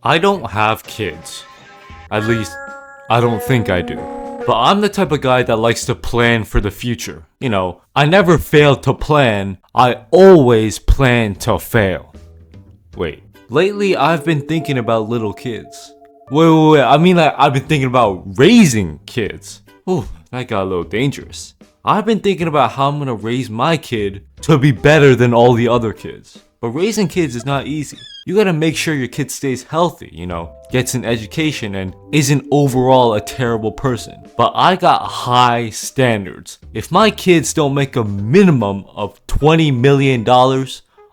I don't have kids. At least, I don't think I do. But I'm the type of guy that likes to plan for the future. You know, I never fail to plan, I always plan to fail. Wait, lately I've been thinking about little kids. Wait, I mean like I've been thinking about raising kids. Ooh, that got a little dangerous. I've been thinking about how I'm gonna raise my kid to be better than all the other kids. But raising kids is not easy. You gotta make sure your kid stays healthy, you know, gets an education and isn't overall a terrible person. But I got high standards. If my kids don't make a minimum of $20 million,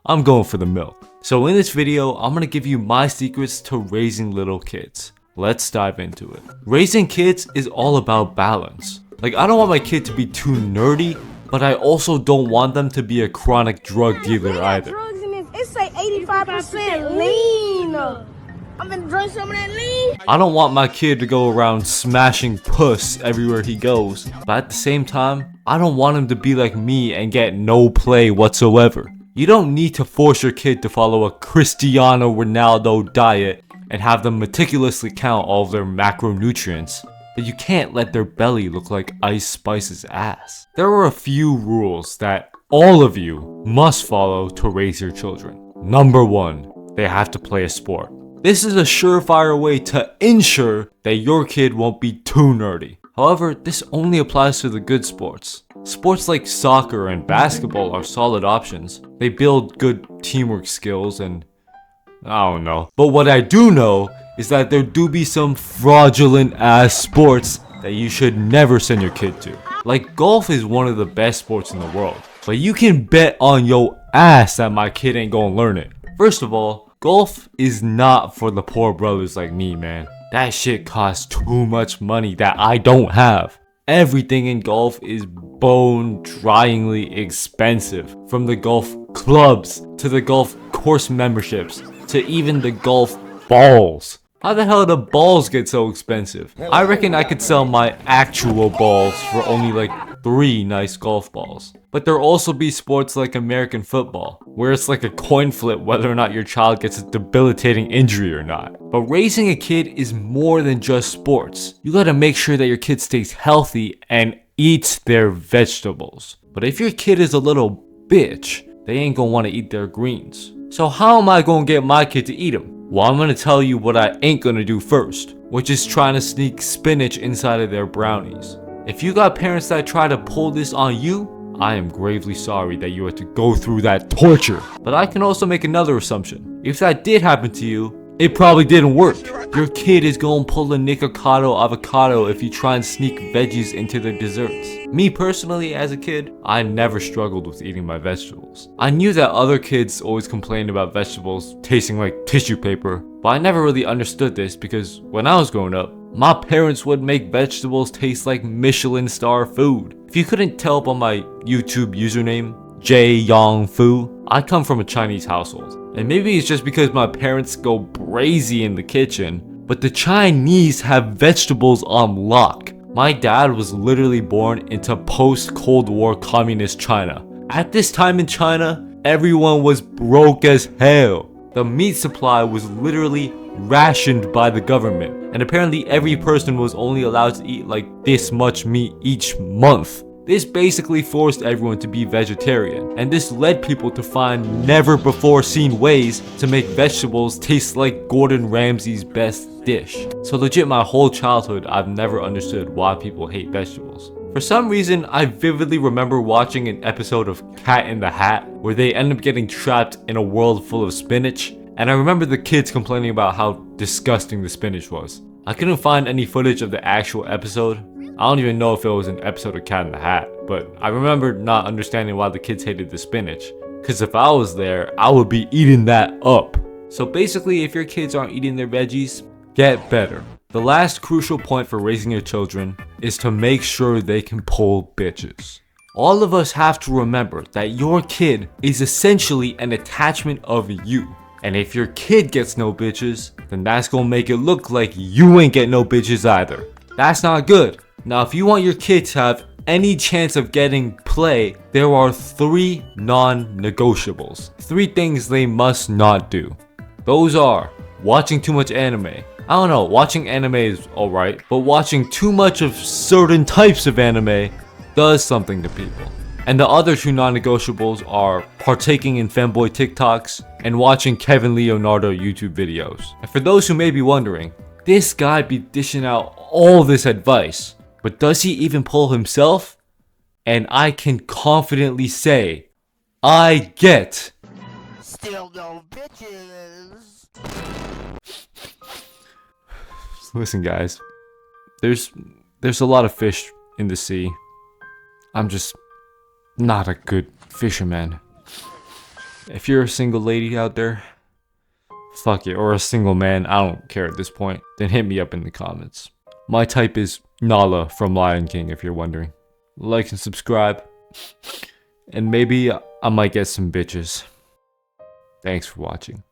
I'm going for the milk. So in this video, I'm gonna give you my secrets to raising little kids. Let's dive into it. Raising kids is all about balance. Like, I don't want my kid to be too nerdy, but I also don't want them to be a chronic drug dealer either. It's like 85% lean. I'm gonna drink some of that lean. I don't want my kid to go around smashing puss everywhere he goes, but at the same time, I don't want him to be like me and get no play whatsoever. You don't need to force your kid to follow a Cristiano Ronaldo diet and have them meticulously count all of their macronutrients, but you can't let their belly look like Ice Spice's ass. There are a few rules that all of you must follow to raise your children. Number 1, they have to play a sport. This is a surefire way to ensure that your kid won't be too nerdy. However, this only applies to the good sports. Sports like soccer and basketball are solid options. They build good teamwork skills and I don't know. But what I do know is that there do be some fraudulent ass sports that you should never send your kid to. Like, golf is one of the best sports in the world, but you can bet on your ass that my kid ain't gonna learn it. First of all, golf is not for the poor brothers like me, man. That shit costs too much money that I don't have. Everything in golf is bone-dryingly expensive. From the golf clubs, to the golf course memberships, to even the golf balls. How the hell do balls get so expensive? I reckon I could sell my actual balls for only like 3 nice golf balls. But there'll also be sports like American football, where it's like a coin flip whether or not your child gets a debilitating injury or not. But raising a kid is more than just sports. You gotta make sure that your kid stays healthy and eats their vegetables. But if your kid is a little bitch, they ain't gonna wanna eat their greens. So how am I gonna get my kid to eat them? Well, I'm gonna tell you what I ain't gonna do first, which is trying to sneak spinach inside of their brownies. If you got parents that try to pull this on you, I am gravely sorry that you had to go through that torture. But I can also make another assumption. If that did happen to you, it probably didn't work. Your kid is gonna pull a Nikocado avocado if you try and sneak veggies into their desserts. Me personally, as a kid, I never struggled with eating my vegetables. I knew that other kids always complained about vegetables tasting like tissue paper, but I never really understood this because when I was growing up, my parents would make vegetables taste like Michelin star food. If you couldn't tell by my YouTube username, JYongFu, I come from a Chinese household. And maybe it's just because my parents go brazy in the kitchen, but the Chinese have vegetables on lock. My dad was literally born into post-Cold War communist China. At this time in China, everyone was broke as hell. The meat supply was literally rationed by the government, and apparently every person was only allowed to eat like this much meat each month. This basically forced everyone to be vegetarian, and this led people to find never before seen ways to make vegetables taste like Gordon Ramsay's best dish. So legit my whole childhood I've never understood why people hate vegetables. For some reason, I vividly remember watching an episode of Cat in the Hat where they end up getting trapped in a world full of spinach, and I remember the kids complaining about how disgusting the spinach was. I couldn't find any footage of the actual episode. I don't even know if it was an episode of Cat in the Hat, but I remember not understanding why the kids hated the spinach. Cause if I was there, I would be eating that up. So basically, if your kids aren't eating their veggies, get better. The last crucial point for raising your children is to make sure they can pull bitches. All of us have to remember that your kid is essentially an attachment of you. And if your kid gets no bitches, then that's gonna make it look like you ain't get no bitches either. That's not good. Now, if you want your kid to have any chance of getting play, there are 3 non-negotiables. 3 things they must not do. Those are watching too much anime. I don't know, watching anime is alright, but watching too much of certain types of anime does something to people. And the other two non-negotiables are partaking in fanboy TikToks and watching Kevin Leonardo YouTube videos. And for those who may be wondering, this guy be dishing out all this advice, but does he even pull himself? And I can confidently say, I get. Still no bitches. Listen guys, there's a lot of fish in the sea. I'm just not a good fisherman. If you're a single lady out there, fuck it, or a single man, I don't care at this point, then hit me up in the comments. My type is Nala from Lion King if you're wondering. Like and subscribe, and maybe I might get some bitches. Thanks for watching.